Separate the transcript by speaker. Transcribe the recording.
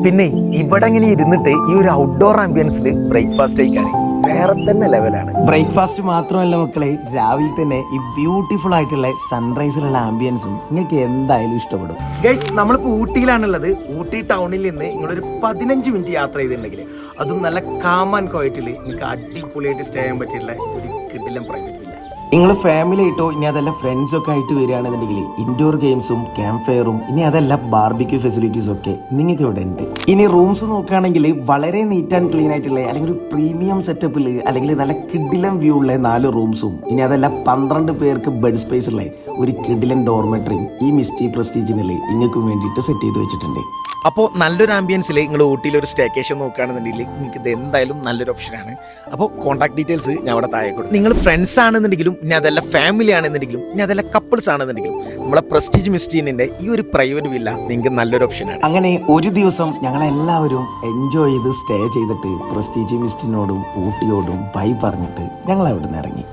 Speaker 1: പിന്നെ ഇവിടെ ഇങ്ങനെ ഇരുന്നിട്ട് ഈ ഒരു ഔട്ട്ഡോർ ആംബിയൻസിൽ ബ്രേക്ക്ഫാസ്റ്റ് കഴിക്കാൻ വേറെ തന്നെ ലെവലാണ്.
Speaker 2: ബ്രേക്ക്ഫാസ്റ്റ് മാത്രമല്ല മക്കളെ, രാവിലെ തന്നെ ഈ ബ്യൂട്ടിഫുൾ ആയിട്ടുള്ള സൺറൈസിലുള്ള ആംബിയൻസും നിങ്ങൾക്ക് എന്തായാലും ഇഷ്ടപ്പെടും.
Speaker 1: ഗൈസ്, നമ്മളിപ്പോൾ ഊട്ടിയിലാണുള്ളത്. ഊട്ടി ടൗണിൽ നിന്ന് നിങ്ങളൊരു 15 മിനിറ്റ് യാത്ര ചെയ്തിട്ടുണ്ടെങ്കിൽ അതും നല്ല കാം ആൻഡ് ക്വയറ്റിൽ നിങ്ങൾക്ക് അടിപൊളിയായിട്ട് സ്റ്റേ ചെയ്യാൻ പറ്റിയിട്ടുള്ള ഒരു കിടിലം പ്രൈവറ്റ് വില്ല.
Speaker 2: നിങ്ങൾ ഫാമിലി ആയിട്ടോ ഇനി അതല്ല ഫ്രണ്ട്സൊക്കെ ആയിട്ട് വരികയാണെന്നുണ്ടെങ്കിൽ ഇൻഡോർ ഗെയിംസും ക്യാമ്പ് ഫയറും ഇനി അതല്ല ബാർബിക്യൂ ഫെസിലിറ്റീസും ഒക്കെ നിങ്ങൾക്ക് ഇവിടെ ഉണ്ട്. ഇനി റൂംസ് നോക്കുകയാണെങ്കിൽ വളരെ നീറ്റ് ആൻഡ് ക്ലീൻ ആയിട്ടുള്ള അല്ലെങ്കിൽ ഒരു പ്രീമിയം സെറ്റപ്പിൽ അല്ലെങ്കിൽ നല്ല കിഡിലം വ്യൂ ഉള്ള 4 റൂംസും ഇനി അതല്ല 12 പേർക്ക് ബെഡ് സ്പേസ് ഉള്ള ഒരു കിഡിലൻ ഡോർമെട്രിയും ഈ മിസ്റ്റി പ്രസ്റ്റീജിനിൽ ഇങ്ങൾക്കും വേണ്ടിയിട്ട് സെറ്റ് ചെയ്ത് വെച്ചിട്ടുണ്ട്.
Speaker 1: അപ്പോൾ നല്ലൊരു ആംബിയൻസിൽ നിങ്ങൾ ഊട്ടിയിൽ ഒരു സ്റ്റേക്കേഷൻ നോക്കുകയാണെന്നുണ്ടെങ്കിൽ നിങ്ങൾക്ക് ഇത് എന്തായാലും നല്ലൊരു ഓപ്ഷനാണ്. അപ്പോൾ കോൺടാക്ട് ഡീറ്റെയിൽസ് ഞാൻ അവിടെ താഴെ കൊടുക്കും. നിങ്ങൾ ഫ്രണ്ട്സ് ആണെന്നുണ്ടെങ്കിലും ഇനി അതല്ല ഫാമിലി ആണെന്നുണ്ടെങ്കിലും ഇനി അതല്ല കപ്പിൾസ് ആണെന്നുണ്ടെങ്കിലും നമ്മളെ പ്രസ്റ്റീജ് മിസ്റ്റീനിൻ്റെ ഈ ഒരു പ്രൈവറ്റ് വില്ല നിങ്ങൾക്ക് നല്ലൊരു ഓപ്ഷനാണ്.
Speaker 2: അങ്ങനെ ഒരു ദിവസം ഞങ്ങളെല്ലാവരും എൻജോയ് ചെയ്ത് സ്റ്റേ ചെയ്തിട്ട് പ്രസ്റ്റീജ് മിസ്റ്റിനോടും ഊട്ടിയോടും ബൈ പറഞ്ഞിട്ട് ഞങ്ങൾ അവിടെ നിന്ന് ഇറങ്ങി.